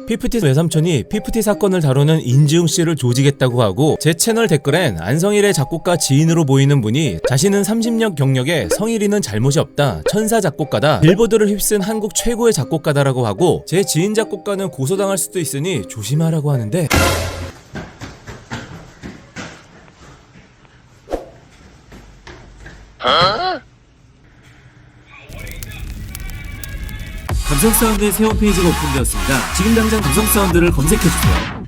피프티 외삼촌이 피프티 사건을 다루는 인지웅 씨를 조지겠다고 하고 제 채널 댓글엔 안성일의 작곡가 지인으로 보이는 분이 자신은 30년 경력에 성일이는 잘못이 없다, 천사 작곡가다, 빌보드를 휩쓴 한국 최고의 작곡가다라고 하고 제 지인 작곡가는 고소당할 수도 있으니 조심하라고 하는데 감성사운드의 새 홈페이지가 오픈되었습니다. 지금 당장 감성사운드를 검색해주세요.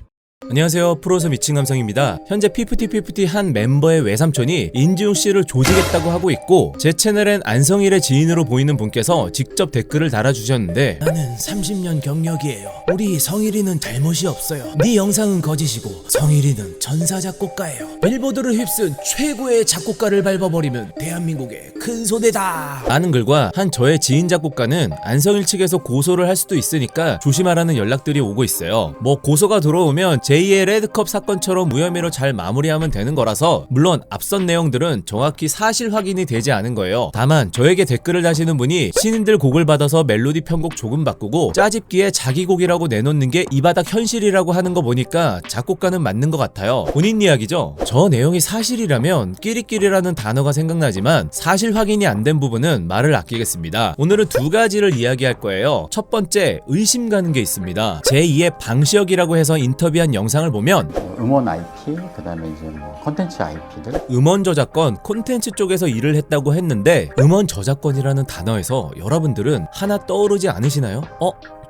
안녕하세요, 프로서 미친감성입니다. 현재 피프티 한 멤버의 외삼촌이 인지웅 씨를 조지겠다고 하고 있고 제 채널엔 안성일의 지인으로 보이는 분께서 직접 댓글을 달아주셨는데 나는 30년 경력이에요. 우리 성일이는 잘못이 없어요. 네 영상은 거짓이고 성일이는 전사 작곡가예요. 빌보드를 휩쓴 최고의 작곡가를 밟아버리면 대한민국의 큰 손해다 라는 글과 한 저의 지인 작곡가는 안성일 측에서 고소를 할 수도 있으니까 조심하라는 연락들이 오고 있어요. 뭐 고소가 들어오면 제2의 레드컵 사건처럼 무혐의로 잘 마무리하면 되는 거라서 물론 앞선 내용들은 정확히 사실 확인이 되지 않은 거예요. 다만 저에게 댓글을 다시는 분이 신인들 곡을 받아서 멜로디 편곡 조금 바꾸고 짜집기에 자기 곡이라고 내놓는 게 이 바닥 현실이라고 하는 거 보니까 작곡가는 맞는 것 같아요. 본인 이야기죠. 저 내용이 사실이라면 끼리끼리라는 단어가 생각나지만 사실 확인이 안 된 부분은 말을 아끼겠습니다. 오늘은 두 가지를 이야기할 거예요. 첫 번째, 의심 가는 게 있습니다. 제2의 방시혁이라고 해서 인터뷰한 영상을 보면 음원 IP, 그 다음에 이제 뭐 컨텐츠 IP들, 음원 저작권, 콘텐츠 쪽에서 일을 했다고 했는데 음원 저작권이라는 단어에서 여러분들은 하나 떠오르지 않으시나요?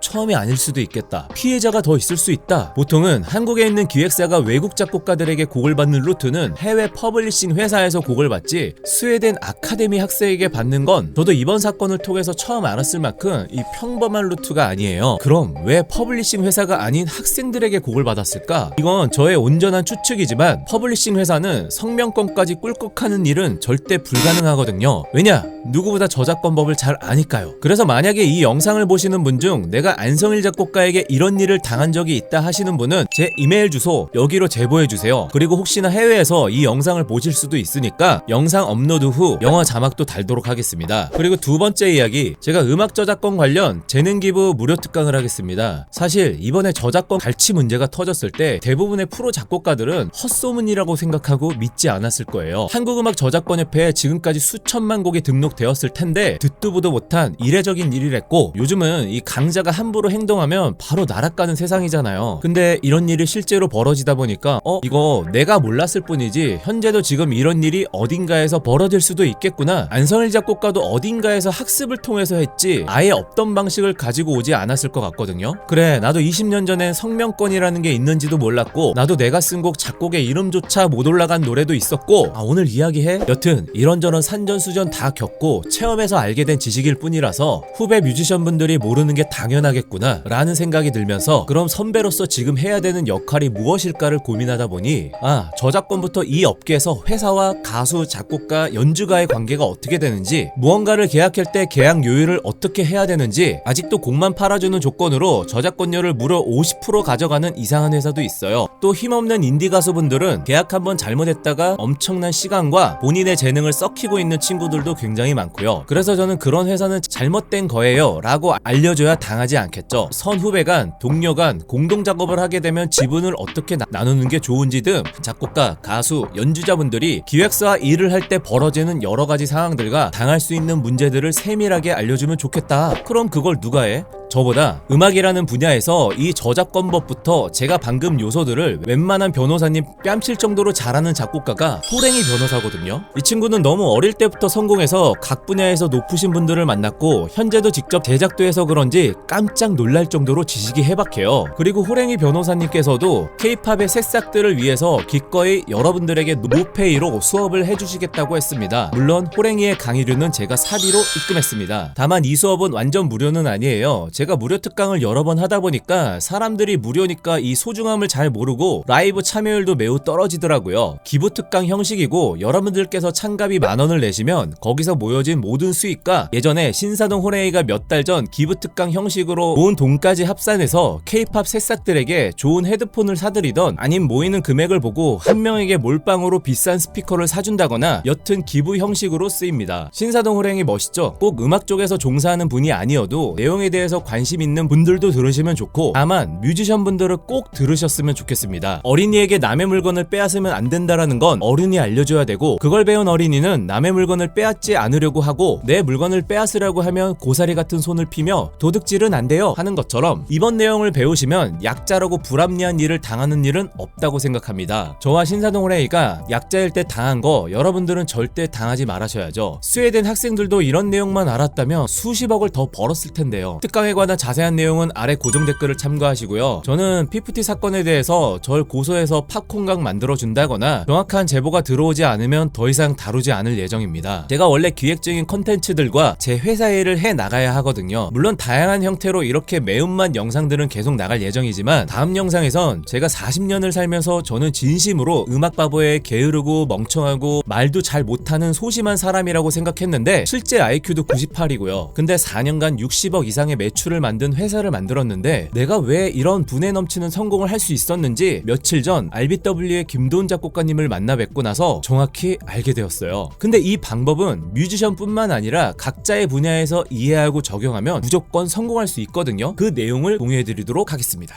처음이 아닐 수도 있겠다. 피해자가 더 있을 수 있다. 보통은 한국에 있는 기획사가 외국 작곡가들에게 곡을 받는 루트는 해외 퍼블리싱 회사에서 곡을 받지 스웨덴 아카데미 학생에게 받는 건 저도 이번 사건을 통해서 처음 알았을 만큼 이 평범한 루트가 아니에요. 그럼 왜 퍼블리싱 회사가 아닌 학생들에게 곡을 받았을까? 이건 저의 온전한 추측이지만 퍼블리싱 회사는 성명권까지 꿀꺽하는 일은 절대 불가능하거든요. 왜냐? 누구보다 저작권법을 잘 아니까요. 그래서 만약에 이 영상을 보시는 분 중 내가 안성일 작곡가에게 이런 일을 당한 적이 있다 하시는 분은 제 이메일 주소 여기로 제보해주세요. 그리고 혹시나 해외에서 이 영상을 보실 수도 있으니까 영상 업로드 후 영어 자막도 달도록 하겠습니다. 그리고 두 번째 이야기, 제가 음악 저작권 관련 재능 기부 무료 특강을 하겠습니다. 사실 이번에 저작권 갈취 문제가 터졌을 때 대부분의 프로 작곡가들은 헛소문이라고 생각하고 믿지 않았을 거예요. 한국음악저작권협회에 지금까지 수천만 곡이 등록되었을 텐데 듣도 보도 못한 이례적인 일이랬고 요즘은 이 강자가 함부로 행동하면 바로 날아가는 세상이잖아요. 근데 이런 일이 실제로 벌어지다 보니까 이거 내가 몰랐을 뿐이지 현재도 지금 이런 일이 어딘가에서 벌어질 수도 있겠구나. 안성일 작곡가도 어딘가에서 학습을 통해서 했지 아예 없던 방식을 가지고 오지 않았을 것 같거든요. 그래, 나도 20년 전엔 성명권이라는 게 있는지도 몰랐고 나도 내가 쓴 곡 작곡의 이름조차 못 올라간 노래도 있었고 오늘 이야기해? 여튼 이런저런 산전수전 다 겪고 체험해서 알게 된 지식일 뿐이라서 후배 뮤지션분들이 모르는 게 당연하겠구나 라는 생각이 들면서 그럼 선배로서 지금 해야 되는 역할이 무엇일까를 고민하다 보니 저작권부터 이 업계에서 회사와 가수, 작곡가, 연주가의 관계가 어떻게 되는지, 무언가를 계약할 때 계약 요율을 어떻게 해야 되는지, 아직도 곡만 팔아주는 조건으로 저작권료를 무려 50% 가져가는 이상한 회사도 있어요. 또 힘없는 인디 가수분들은 계약 한번 잘못했다가 엄청난 시간과 본인의 재능을 썩히고 있는 친구들도 굉장히 많고요. 그래서 저는 그런 회사는 잘못된 거예요 라고 알려줘야 당하지 않겠죠. 선후배 간, 동료 간 공동 작업을 하게 되면 지분을 어떻게 나누는 게 좋은지 등 작곡가, 가수, 연주자분들이 기획사와 일을 할 때 벌어지는 여러 가지 상황들과 당할 수 있는 문제들을 세밀하게 알려주면 좋겠다. 그럼 그걸 누가 해? 저보다 음악이라는 분야에서 이 저작권법부터 제가 방금 요소들을 웬만한 변호사님 뺨칠 정도로 잘하는 작곡가가 호랭이 변호사거든요. 이 친구는 너무 어릴 때부터 성공해서 각 분야에서 높으신 분들을 만났고 현재도 직접 제작도 해서 그런지 깜짝 놀랄 정도로 지식이 해박해요. 그리고 호랭이 변호사님께서도 K-팝의 새싹들을 위해서 기꺼이 여러분들에게 노페이로 수업을 해주시겠다고 했습니다. 물론 호랭이의 강의료는 제가 사비로 입금했습니다. 다만 이 수업은 완전 무료는 아니에요. 제가 무료 특강을 여러 번 하다 보니까 사람들이 무료니까 이 소중함을 잘 모르고 라이브 참여율도 매우 떨어지더라고요. 기부 특강 형식이고 여러분들께서 참가비 10,000원을 내시면 거기서 모여진 모든 수익과 예전에 신사동 호랭이가 몇 달 전 기부 특강 형식으로 모은 돈까지 합산해서 K-팝 새싹들에게 좋은 헤드폰을 사드리던 아님 모이는 금액을 보고 한 명에게 몰빵으로 비싼 스피커를 사준다거나 여튼 기부 형식으로 쓰입니다. 신사동 호랭이 멋있죠? 꼭 음악 쪽에서 종사하는 분이 아니어도 내용에 대해서 관심 있는 분들도 들으시면 좋고, 다만 뮤지션 분들은 꼭 들으셨으면 좋겠습니다. 어린이에게 남의 물건을 빼앗으면 안 된다라는 건 어른이 알려줘야 되고, 그걸 배운 어린이는 남의 물건을 빼앗지 않으려고 하고, 내 물건을 빼앗으려고 하면 고사리 같은 손을 피며 도둑질은 안 돼요 하는 것처럼, 이번 내용을 배우시면 약자라고 불합리한 일을 당하는 일은 없다고 생각합니다. 저와 신사동 레이가 약자일 때 당한 거 여러분들은 절대 당하지 말으셔야죠. 스웨덴 학생들도 이런 내용만 알았다면 수십억을 더 벌었을 텐데요. 특강에 관한 자세한 내용은 아래 고정 댓글을 참고하시고요. 저는 피프티 사건에 대해서 절 고소해서 팝콘각 만들어준다거나 정확한 제보가 들어오지 않으면 더 이상 다루지 않을 예정입니다. 제가 원래 기획적인 컨텐츠들과 제 회사 일을 해 나가야 하거든요. 물론 다양한 형태로 이렇게 매운맛 영상들은 계속 나갈 예정이지만, 다음 영상에선 제가 40년을 살면서 저는 진심으로 음악바보에 게으르고 멍청하고 말도 잘 못하는 소심한 사람이라고 생각했는데 실제 IQ도 98이고요. 근데 4년간 60억 이상의 매출을 만든 회사를 만들었는데 내가 왜 이런 분에 넘치는 성공을 할 수 있었는지 며칠 전 RBW의 김도훈 작곡가님을 만나 뵙고 나서 정확히 알게 되었어요. 근데 이 방법은 뮤지션뿐만 아니라 각자의 분야에서 이해하고 적용하면 무조건 성공할 수 있거든요. 그 내용을 공유해드리도록 하겠습니다.